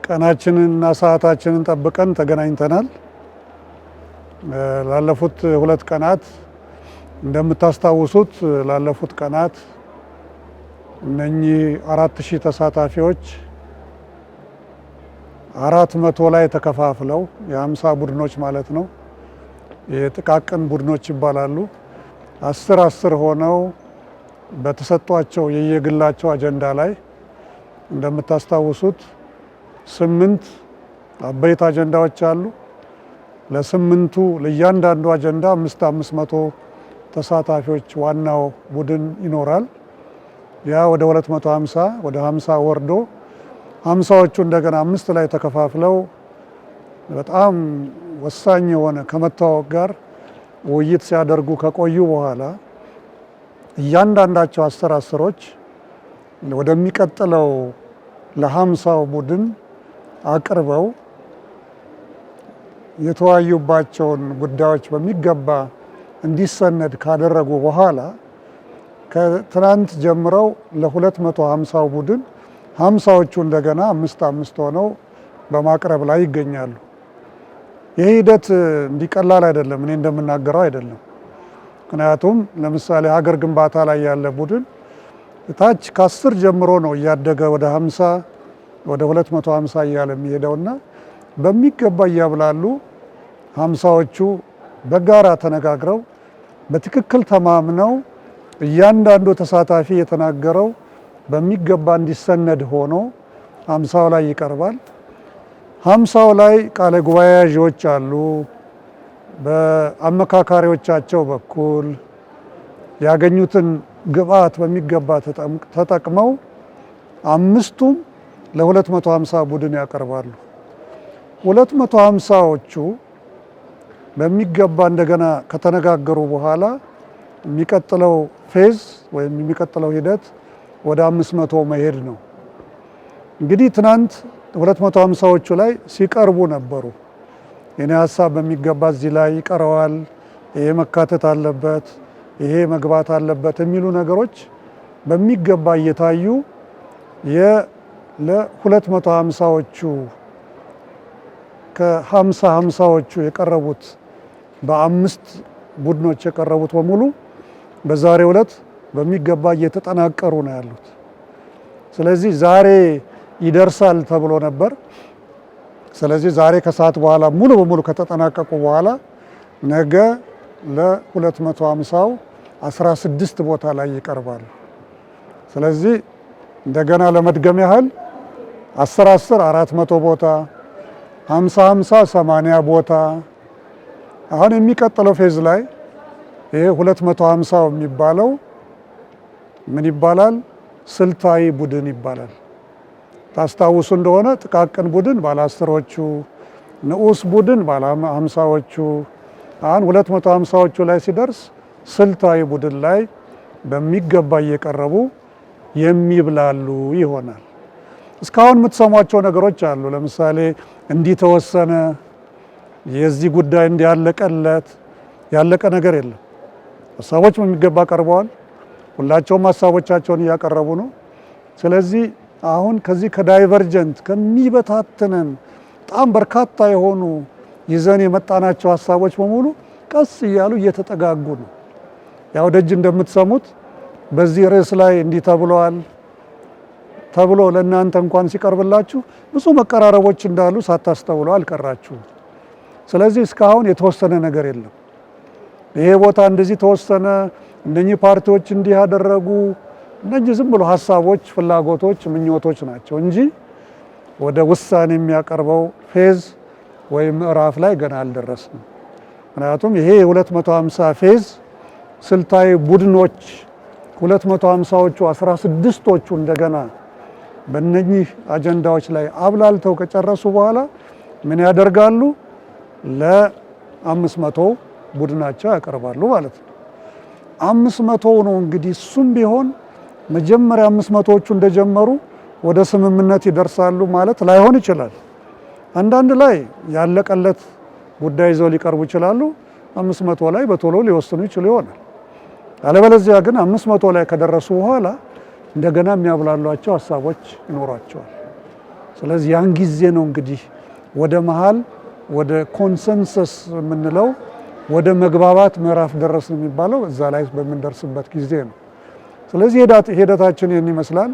ቀናችንንና ሰዓታችንን ጠብቀን ተገናኝተናል። ላለፉት 2 ቀናት እንደምታስታውሱት ላለፉት ቀናት እነኚህ 4000 ተሳታፊዎች 400 ላይ ተከፋፍለው የ50 ቡድኖች ማለት ነው። የጥቃቅን ቡድኖች ይባላሉ። 10 ሆነው በተሰጧቸው የየግላቸው አጀንዳ ላይ እንደምታስታውሱት 8 አበይት አጀንዳዎች አሉ። ለስምንቱ ለእያንዳንዱ አጀንዳ 500 ተሳታፊዎች ዋናው ቡድን ይኖራል። ያ ወደ 250 ወደ 50 ወርዶ 50ዎቹ እንደገና 5 ላይ ተከፋፍለው በጣም ወሳኝ የሆነ ከመታወቅ ጋር ውይይት ሲያደርጉ ከቆዩ በኋላ እያንዳንዳቸው 10ዎች ወደሚቀጥለው ለ50ው ቡድን አቅርበው የተወያዩባቸውን ጉዳዮች በሚገባ እንዲሰነድ ካደረጉ በኋላ ከትናንት ጀምረው ለ250ው ቡድን 50ዎቹ እንደገና 5 ሆነው በማቅረብ ላይ ይገኛሉ። ይህ ሂደት እንዲቀላል አይደለም፣ እኔ እንደምናገረው አይደለም። ምክንያቱም ለምሳሌ ሀገር ግንባታ ላይ ያለ ቡድን ታች ከ10 ጀምሮ ነው እያደገ ወደ 50 ወደ 250 እያለ የሚሄደውና በሚገባ እያብላሉ 50ዎቹ በጋራ ተነጋግረው በትክክል ተማምነው እያንዳንዱ ተሳታፊ የተናገረው በሚገባ እንዲሰነድ ሆኖ 50ው ላይ ይቀርባል። 50ው ላይ ቃለ ጉባኤ ያዦች አሉ። በአመካካሪዎቻቸው በኩል ያገኙትን ግብአት በሚገባ ተጠቅመው 5ቱም ለ250 ቡድን ያቀርባሉ። 250ዎቹ በሚገባ እንደገና ከተነጋገሩ በኋላ የሚቀጥለው ፌዝ ወይም የሚቀጥለው ሂደት ወደ 500 መሄድ ነው። እንግዲህ ትናንት 250ዎቹ ላይ ሲቀርቡ ነበሩ። የኔ ሀሳብ በሚገባ እዚህ ላይ ይቀረዋል፣ ይሄ መካተት አለበት፣ ይሄ መግባት አለበት የሚሉ ነገሮች በሚገባ እየታዩ ለ250ዎቹ ከ50ዎቹ የቀረቡት በ5 ቡድኖች የቀረቡት በሙሉ በዛሬው ዕለት በሚገባ እየተጠናቀሩ ነው ያሉት። ስለዚህ ዛሬ ይደርሳል ተብሎ ነበር። ስለዚህ ዛሬ ከሰዓት በኋላ ሙሉ በሙሉ ከተጠናቀቁ በኋላ ነገ ለ250ው 16 ቦታ ላይ ይቀርባሉ። ስለዚህ እንደገና ለመድገም ያህል 10 400 ቦታ 50 80 ቦታ። አሁን የሚቀጥለው ፌዝ ላይ ይሄ 250 የሚባለው ምን ይባላል? ስልታዊ ቡድን ይባላል። ታስታውሱ እንደሆነ ጥቃቅን ቡድን ባለ 10ዎቹ፣ ንዑስ ቡድን ባለ 50ዎቹ። አሁን 250ዎቹ ላይ ሲደርስ ስልታዊ ቡድን ላይ በሚገባ እየቀረቡ የሚብላሉ ይሆናል። እስካሁን የምትሰሟቸው ነገሮች አሉ። ለምሳሌ እንዲህ ተወሰነ፣ የዚህ ጉዳይ እንዲያለቀለት ያለቀ ነገር የለም። ሀሳቦች በሚገባ ቀርበዋል። ሁላቸውም ሀሳቦቻቸውን እያቀረቡ ነው። ስለዚህ አሁን ከዚህ ከዳይቨርጀንት ከሚበታትነን በጣም በርካታ የሆኑ ይዘን የመጣናቸው ሀሳቦች በሙሉ ቀስ እያሉ እየተጠጋጉ ነው። ያው ደጅ እንደምትሰሙት በዚህ ርዕስ ላይ እንዲህ ተብሏል ተብሎ ለእናንተ እንኳን ሲቀርብላችሁ ብዙ መቀራረቦች እንዳሉ ሳታስተውሉ አልቀራችሁም። ስለዚህ እስካሁን የተወሰነ ነገር የለም። ይሄ ቦታ እንደዚህ ተወሰነ፣ እነኚህ ፓርቲዎች እንዲህ ያደረጉ፣ እነኚህ ዝም ብሎ ሀሳቦች፣ ፍላጎቶች፣ ምኞቶች ናቸው እንጂ ወደ ውሳኔ የሚያቀርበው ፌዝ ወይም ምዕራፍ ላይ ገና አልደረስንም። ምክንያቱም ይሄ የ250 ፌዝ ስልታዊ ቡድኖች 250ዎቹ 16ቶቹ እንደገና በእነኚህ አጀንዳዎች ላይ አብላልተው ከጨረሱ በኋላ ምን ያደርጋሉ? ለ500 ቡድናቸው ያቀርባሉ ማለት ነው። 500 ነው እንግዲህ። እሱም ቢሆን መጀመሪያ 500ዎቹ እንደጀመሩ ወደ ስምምነት ይደርሳሉ ማለት ላይሆን ይችላል። አንዳንድ ላይ ያለቀለት ጉዳይ ይዘው ሊቀርቡ ይችላሉ። 500 ላይ በቶሎ ሊወስኑ ይችሉ ይሆናል። አለበለዚያ ግን 500 ላይ ከደረሱ በኋላ እንደገና የሚያብላሏቸው ሀሳቦች ይኖራቸዋል። ስለዚህ ያን ጊዜ ነው እንግዲህ ወደ መሃል ወደ ኮንሰንሰስ የምንለው ወደ መግባባት ምዕራፍ ደረስን የሚባለው እዛ ላይ በምንደርስበት ጊዜ ነው። ስለዚህ ሂደታችን ይህን ይመስላል።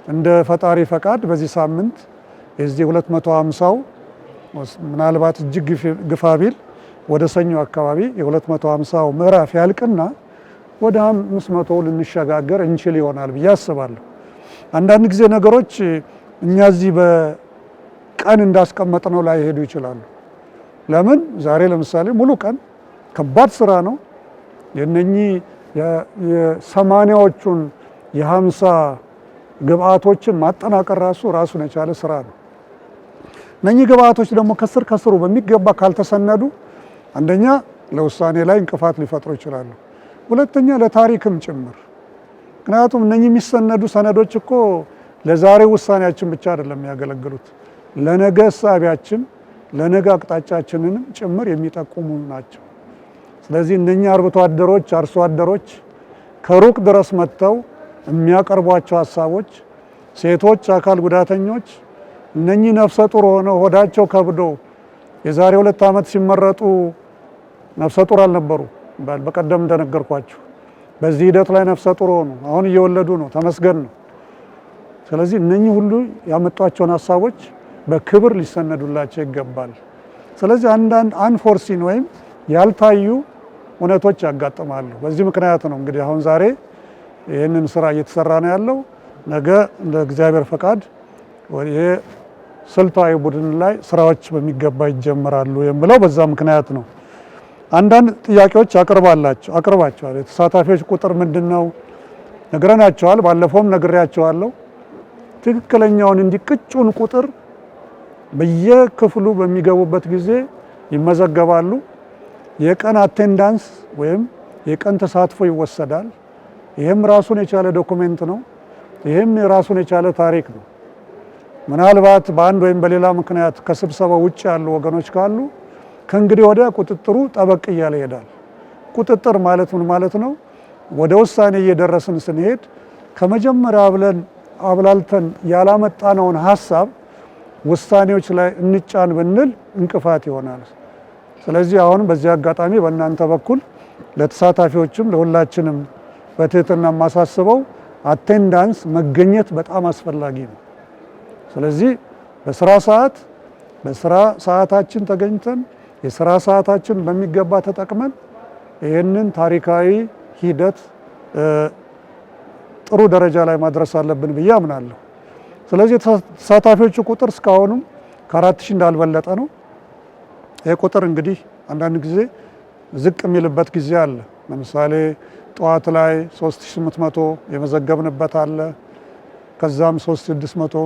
እንደ ፈጣሪ ፈቃድ በዚህ ሳምንት የዚህ 250ው ምናልባት እጅግ ግፋ ቢል ወደ ሰኞ አካባቢ የ250ው ምዕራፍ ያልቅና ወደ 500 ልንሸጋገር እንችል ይሆናል ብዬ አስባለሁ። አንዳንድ ጊዜ ነገሮች እኛ እዚህ በቀን እንዳስቀመጥነው ላይ ሄዱ ይችላሉ። ለምን ዛሬ ለምሳሌ ሙሉ ቀን ከባድ ስራ ነው። የነኚህ የ80ዎቹን የ50 ግብአቶችን ማጠናቀር ራሱን የቻለ ስራ ነው። እነኚህ ግብአቶች ደግሞ ከስሩ በሚገባ ካልተሰነዱ አንደኛ ለውሳኔ ላይ እንቅፋት ሊፈጥሩ ይችላሉ። ሁለተኛ ለታሪክም ጭምር። ምክንያቱም እነኚህ የሚሰነዱ ሰነዶች እኮ ለዛሬ ውሳኔያችን ብቻ አይደለም የሚያገለግሉት፣ ለነገ እሳቢያችን ለነገ አቅጣጫችንንም ጭምር የሚጠቁሙ ናቸው። ስለዚህ እነኚህ አርብቶ አደሮች፣ አርሶ አደሮች ከሩቅ ድረስ መጥተው የሚያቀርቧቸው ሀሳቦች፣ ሴቶች፣ አካል ጉዳተኞች፣ እነኚህ ነፍሰ ጡር ሆነው ሆዳቸው ከብዶ የዛሬ 2 ዓመት ሲመረጡ ነፍሰ ጡር አልነበሩ። በቀደም እንደነገርኳችሁ በዚህ ሂደት ላይ ነፍሰ ጡር ሆኑ፣ አሁን እየወለዱ ነው። ተመስገን ነው። ስለዚህ እነኚህ ሁሉ ያመጧቸውን ሀሳቦች በክብር ሊሰነዱላቸው ይገባል። ስለዚህ አንዳንድ አንፎርሲን ወይም ያልታዩ እውነቶች ያጋጥማሉ። በዚህ ምክንያት ነው እንግዲህ አሁን ዛሬ ይህንን ስራ እየተሰራ ነው ያለው። ነገ እንደ እግዚአብሔር ፈቃድ የስልታዊ ቡድን ላይ ስራዎች በሚገባ ይጀምራሉ የምለው በዛ ምክንያት ነው። አንዳንድ ጥያቄዎች አቅርባቸዋል። የተሳታፊዎች ቁጥር ምንድነው ነግረናቸዋል። ባለፈውም ነግሬያቸዋለሁ። ትክክለኛውን እንዲቅጩን ቁጥር በየክፍሉ በሚገቡበት ጊዜ ይመዘገባሉ። የቀን አቴንዳንስ ወይም የቀን ተሳትፎ ይወሰዳል። ይህም ራሱን የቻለ ዶኩሜንት ነው። ይህም ራሱን የቻለ ታሪክ ነው። ምናልባት በአንድ ወይም በሌላ ምክንያት ከስብሰባው ውጭ ያሉ ወገኖች ካሉ ከእንግዲህ ወዲያ ቁጥጥሩ ጠበቅ እያለ ይሄዳል። ቁጥጥር ማለት ምን ማለት ነው? ወደ ውሳኔ እየደረስን ስንሄድ ከመጀመሪያ አብላልተን ያላመጣነውን ሀሳብ ውሳኔዎች ላይ እንጫን ብንል እንቅፋት ይሆናል። ስለዚህ አሁን በዚህ አጋጣሚ በእናንተ በኩል ለተሳታፊዎችም ለሁላችንም በትህትና የማሳስበው አቴንዳንስ መገኘት በጣም አስፈላጊ ነው። ስለዚህ በስራ ሰዓታችን ተገኝተን የስራ ሰዓታችን በሚገባ ተጠቅመን ይህንን ታሪካዊ ሂደት ጥሩ ደረጃ ላይ ማድረስ አለብን ብዬ አምናለሁ። ስለዚህ ተሳታፊዎቹ ቁጥር እስካሁኑም ከ4000 እንዳልበለጠ ነው። ይህ ቁጥር እንግዲህ አንዳንድ ጊዜ ዝቅ የሚልበት ጊዜ አለ። ለምሳሌ ጠዋት ላይ 3800 የመዘገብንበት አለ። ከዛም 3600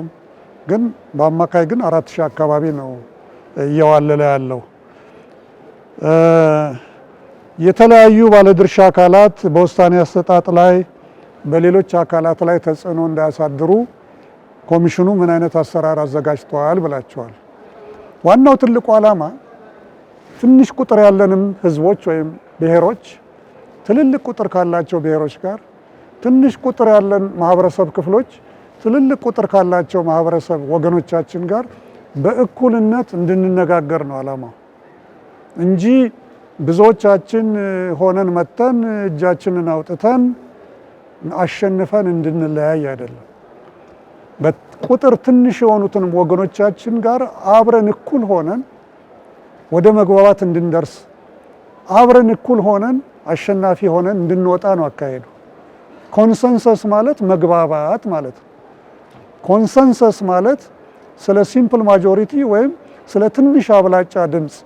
ግን በአማካይ ግን 4000 አካባቢ ነው እየዋለለ ያለው። የተለያዩ ባለድርሻ አካላት በውሳኔ አሰጣጥ ላይ በሌሎች አካላት ላይ ተጽዕኖ እንዳያሳድሩ ኮሚሽኑ ምን አይነት አሰራር አዘጋጅቷል ብላቸዋል። ዋናው ትልቁ ዓላማ ትንሽ ቁጥር ያለንም ህዝቦች ወይም ብሔሮች ትልልቅ ቁጥር ካላቸው ብሔሮች ጋር፣ ትንሽ ቁጥር ያለን ማህበረሰብ ክፍሎች ትልልቅ ቁጥር ካላቸው ማህበረሰብ ወገኖቻችን ጋር በእኩልነት እንድንነጋገር ነው ዓላማው እንጂ ብዙዎቻችን ሆነን መተን እጃችንን አውጥተን አሸንፈን እንድንለያይ አይደለም። በቁጥር ትንሽ የሆኑትን ወገኖቻችን ጋር አብረን እኩል ሆነን ወደ መግባባት እንድንደርስ፣ አብረን እኩል ሆነን አሸናፊ ሆነን እንድንወጣ ነው አካሄዱ። ኮንሰንሰስ ማለት መግባባት ማለት ነው። ኮንሰንሰስ ማለት ስለ ሲምፕል ማጆሪቲ ወይም ስለ ትንሽ አብላጫ ድምፅ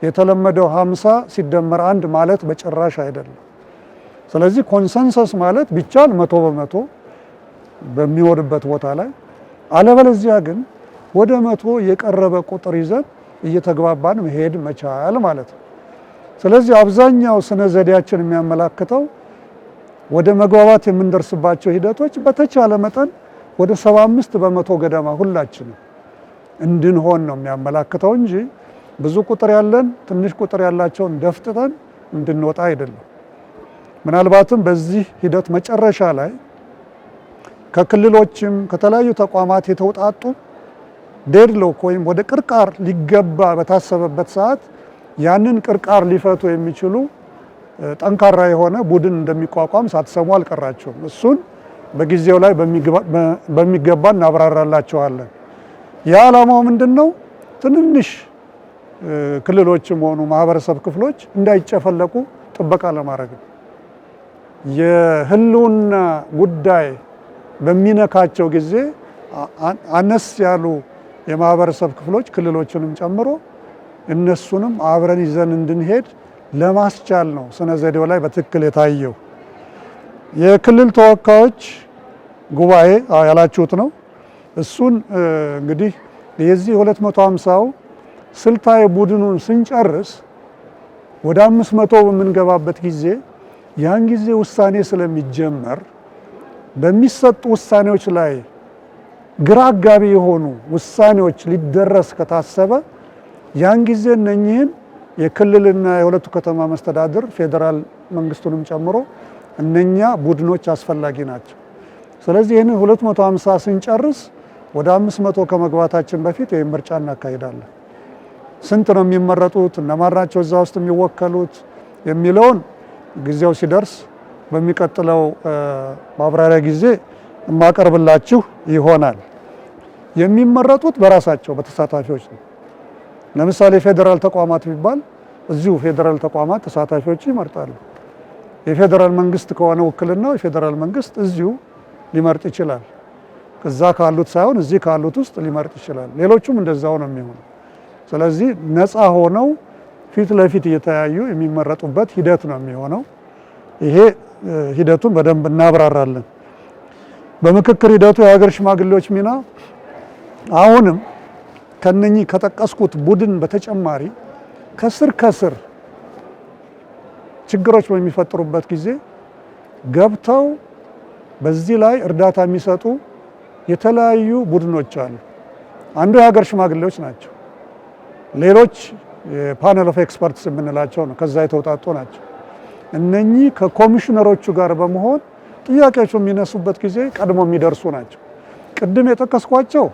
የተለመደው 50 ሲደመር 1 ማለት በጭራሽ አይደለም። ስለዚህ ኮንሰንሰስ ማለት ቢቻል 100% በሚሆንበት ቦታ ላይ፣ አለበለዚያ ግን ወደ 100 የቀረበ ቁጥር ይዘን እየተግባባን መሄድ መቻል ማለት ነው። ስለዚህ አብዛኛው ስነ ዘዴያችን የሚያመላክተው ወደ መግባባት የምንደርስባቸው ሂደቶች በተቻለ መጠን ወደ 75% ገደማ ሁላችንም እንድንሆን ነው የሚያመላክተው እንጂ ብዙ ቁጥር ያለን ትንሽ ቁጥር ያላቸውን ደፍጥተን እንድንወጣ አይደለም። ምናልባትም በዚህ ሂደት መጨረሻ ላይ ከክልሎችም ከተለያዩ ተቋማት የተውጣጡ ዴድሎክ ወይም ወደ ቅርቃር ሊገባ በታሰበበት ሰዓት ያንን ቅርቃር ሊፈቱ የሚችሉ ጠንካራ የሆነ ቡድን እንደሚቋቋም ሳትሰሙ አልቀራችሁም። እሱን በጊዜው ላይ በሚገባ እናብራራላቸዋለን። የዓላማው ምንድነው? ትንንሽ ክልሎችም ሆኑ ማህበረሰብ ክፍሎች እንዳይጨፈለቁ ጥበቃ ለማድረግ ነው። የህልውና ጉዳይ በሚነካቸው ጊዜ አነስ ያሉ የማህበረሰብ ክፍሎች ክልሎችንም ጨምሮ እነሱንም አብረን ይዘን እንድንሄድ ለማስቻል ነው ስነ ዘዴው ላይ በትክክል የታየው። የክልል ተወካዮች ጉባኤ ያላችሁት ነው። እሱን እንግዲህ የዚህ 250ው ስልታዊ ቡድኑን ስንጨርስ ወደ 500 በምንገባበት ጊዜ ያን ጊዜ ውሳኔ ስለሚጀመር በሚሰጡ ውሳኔዎች ላይ ግራ አጋቢ የሆኑ ውሳኔዎች ሊደረስ ከታሰበ ያን ጊዜ እነኚህን የክልልና የሁለቱ ከተማ መስተዳድር ፌዴራል መንግስቱንም ጨምሮ እነኛ ቡድኖች አስፈላጊ ናቸው። ስለዚህ ይህንን 250 ስንጨርስ ወደ 500 ከመግባታችን በፊት ይህን ምርጫ እናካሂዳለን። ስንት ነው የሚመረጡት፣ እነማን ናቸው እዛ ውስጥ የሚወከሉት የሚለውን ጊዜው ሲደርስ በሚቀጥለው ማብራሪያ ጊዜ የማቀርብላችሁ ይሆናል። የሚመረጡት በራሳቸው በተሳታፊዎች ነው። ለምሳሌ ፌዴራል ተቋማት ቢባል እዚሁ ፌዴራል ተቋማት ተሳታፊዎች ይመርጣሉ። የፌዴራል መንግስት ከሆነ ውክልናው የፌዴራል መንግስት እዚሁ ሊመርጥ ይችላል። እዛ ካሉት ሳይሆን እዚህ ካሉት ውስጥ ሊመርጥ ይችላል። ሌሎቹም እንደዛው ነው የሚሆነው። ስለዚህ ነፃ ሆነው ፊት ለፊት እየተያዩ የሚመረጡበት ሂደት ነው የሚሆነው። ይሄ ሂደቱን በደንብ እናብራራለን። በምክክር ሂደቱ የሀገር ሽማግሌዎች ሚና አሁንም ከነኚህ ከጠቀስኩት ቡድን በተጨማሪ ከስር ችግሮች በሚፈጠሩበት ጊዜ ገብተው በዚህ ላይ እርዳታ የሚሰጡ የተለያዩ ቡድኖች አሉ። አንዱ የሀገር ሽማግሌዎች ናቸው። ሌሎች የፓነል ኦፍ ኤክስፐርትስ የምንላቸው ነው፣ ከዛ የተውጣጡ ናቸው። እነኚህ ከኮሚሽነሮቹ ጋር በመሆን ጥያቄዎች የሚነሱበት ጊዜ ቀድሞ የሚደርሱ ናቸው። ቅድም የጠቀስኳቸው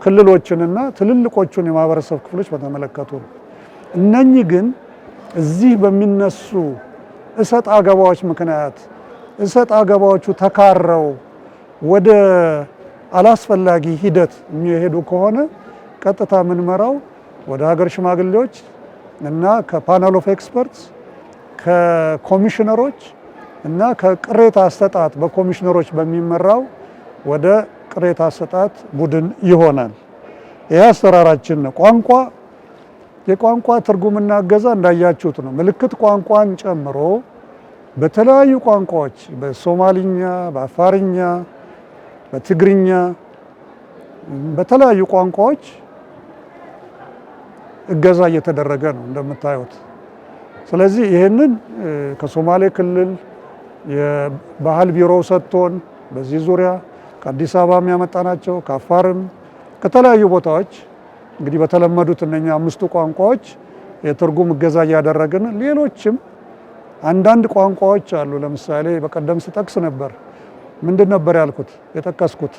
ክልሎችንና ትልልቆቹን የማህበረሰብ ክፍሎች በተመለከቱ ነው። እነኚህ ግን እዚህ በሚነሱ እሰጥ አገባዎች ምክንያት እሰጥ አገባዎቹ ተካረው ወደ አላስፈላጊ ሂደት የሚሄዱ ከሆነ ቀጥታ የምንመራው ወደ ሀገር ሽማግሌዎች እና ከፓነል ኦፍ ኤክስፐርትስ ከኮሚሽነሮች እና ከቅሬታ አሰጣጥ በኮሚሽነሮች በሚመራው ወደ ቅሬታ አሰጣጥ ቡድን ይሆናል። ይህ አሰራራችን ነው። የቋንቋ ትርጉምና እገዛ እንዳያችሁት ነው። ምልክት ቋንቋን ጨምሮ በተለያዩ ቋንቋዎች በሶማሊኛ፣ በአፋርኛ፣ በትግርኛ በተለያዩ ቋንቋዎች እገዛ እየተደረገ ነው እንደምታዩት። ስለዚህ ይህንን ከሶማሌ ክልል የባህል ቢሮው ሰጥቶን በዚህ ዙሪያ ከአዲስ አበባ ያመጣናቸው ከአፋርም ከተለያዩ ቦታዎች እንግዲህ በተለመዱት እነኛ 5ቱ ቋንቋዎች የትርጉም እገዛ እያደረግን ሌሎችም አንዳንድ ቋንቋዎች አሉ። ለምሳሌ በቀደም ስጠቅስ ነበር። ምንድን ነበር ያልኩት የጠቀስኩት?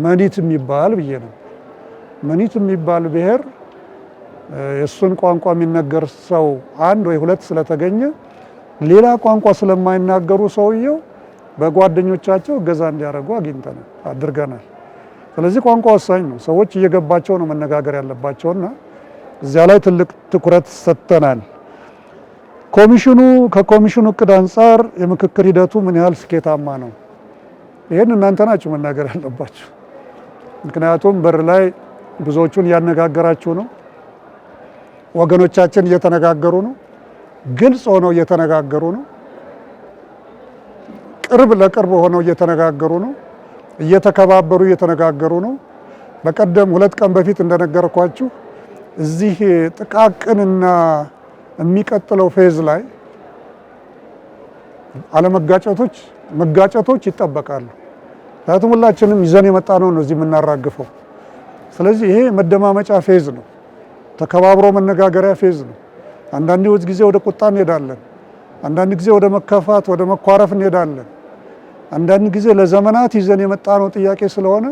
መኒት የሚባል ብዬ ነው። መኒት የሚባል ብሔር የእሱን ቋንቋ የሚነገር ሰው አንድ ወይ ሁለት ስለተገኘ ሌላ ቋንቋ ስለማይናገሩ ሰውየው በጓደኞቻቸው እገዛ እንዲያደርጉ አድርገናል። ስለዚህ ቋንቋ ወሳኝ ነው። ሰዎች እየገባቸው ነው መነጋገር ያለባቸውና እዚያ ላይ ትልቅ ትኩረት ሰጥተናል። ከኮሚሽኑ እቅድ አንጻር የምክክር ሂደቱ ምን ያህል ስኬታማ ነው? ይህን እናንተ ናችሁ መናገር ያለባችሁ። ምክንያቱም በር ላይ ብዙዎቹን እያነጋገራችሁ ነው። ወገኖቻችን እየተነጋገሩ ነው። ግልጽ ሆነው እየተነጋገሩ ነው። ቅርብ ለቅርብ ሆነው እየተነጋገሩ ነው። እየተከባበሩ እየተነጋገሩ ነው። በቀደም 2 ቀን በፊት እንደነገርኳችሁ እዚህ ጥቃቅንና የሚቀጥለው ፌዝ ላይ መጋጨቶች ይጠበቃሉ። ምክንያቱም ሁላችንም ይዘን የመጣነው ነው እዚህ የምናራግፈው። ስለዚህ ይሄ መደማመጫ ፌዝ ነው። ተከባብሮ መነጋገሪያ ፌዝ ነው። አንዳንድ ጊዜ ወደ ቁጣ እንሄዳለን። አንዳንድ ጊዜ ወደ መከፋት፣ ወደ መኳረፍ እንሄዳለን። አንዳንድ ጊዜ ለዘመናት ይዘን የመጣነው ጥያቄ ስለሆነ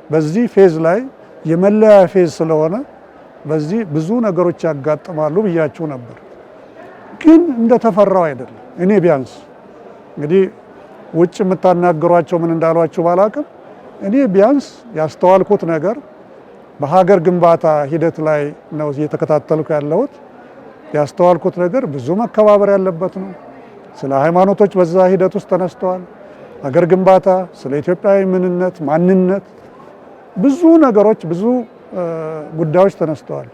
በዚህ ፌዝ ላይ የመለያ ፌዝ ስለሆነ በዚህ ብዙ ነገሮች ያጋጥማሉ ብያችሁ ነበር። ግን እንደተፈራው አይደለም። እኔ ቢያንስ እንግዲህ ውጭ የምታናገሯቸው ምን እንዳሏችሁ ባላቅም እኔ ቢያንስ ያስተዋልኩት ነገር በሀገር ግንባታ ሂደት ላይ ነው እየተከታተልኩ ያለሁት። ያስተዋልኩት ነገር ብዙ መከባበር ያለበት ነው። ስለ ሃይማኖቶች በዛ ሂደት ውስጥ ተነስተዋል። ሀገር ግንባታ፣ ስለ ኢትዮጵያዊ ምንነት፣ ማንነት ብዙ ነገሮች ብዙ ጉዳዮች ተነስተዋል።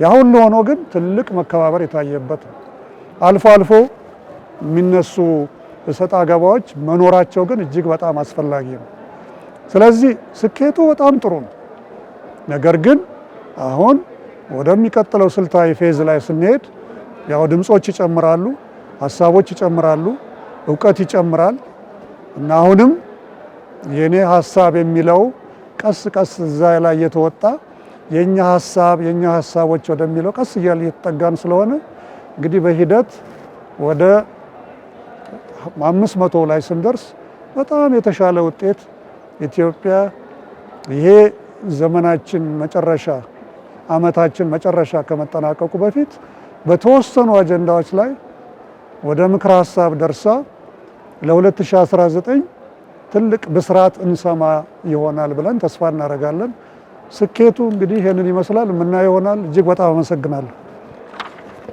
ያ ሁሉ ሆኖ ግን ትልቅ መከባበር የታየበት ነው። አልፎ አልፎ የሚነሱ እሰጥ አገባዎች መኖራቸው ግን እጅግ በጣም አስፈላጊ ነው። ስለዚህ ስኬቱ በጣም ጥሩ ነው። ነገር ግን አሁን ወደሚቀጥለው ስልታዊ ፌዝ ላይ ስንሄድ ያው ድምጾች ይጨምራሉ፣ ሀሳቦች ይጨምራሉ፣ እውቀት ይጨምራል እና አሁንም የኔ ሀሳብ የሚለው ቀስ ቀስ እዛ ላይ እየተወጣ የኛ ሀሳቦች ወደሚለው ቀስ እያለ እየተጠጋን ስለሆነ እንግዲህ በሂደት ወደ 500 ላይ ስንደርስ በጣም የተሻለ ውጤት ኢትዮጵያ ይሄ ዘመናችን መጨረሻ ዓመታችን መጨረሻ ከመጠናቀቁ በፊት በተወሰኑ አጀንዳዎች ላይ ወደ ምክረ ሀሳብ ደርሳ ለ2019 ትልቅ ብስራት እንሰማ ይሆናል ብለን ተስፋ እናደርጋለን። ስኬቱ እንግዲህ ይሄንን ይመስላል። የምናየው ይሆናል። እጅግ በጣም አመሰግናለሁ።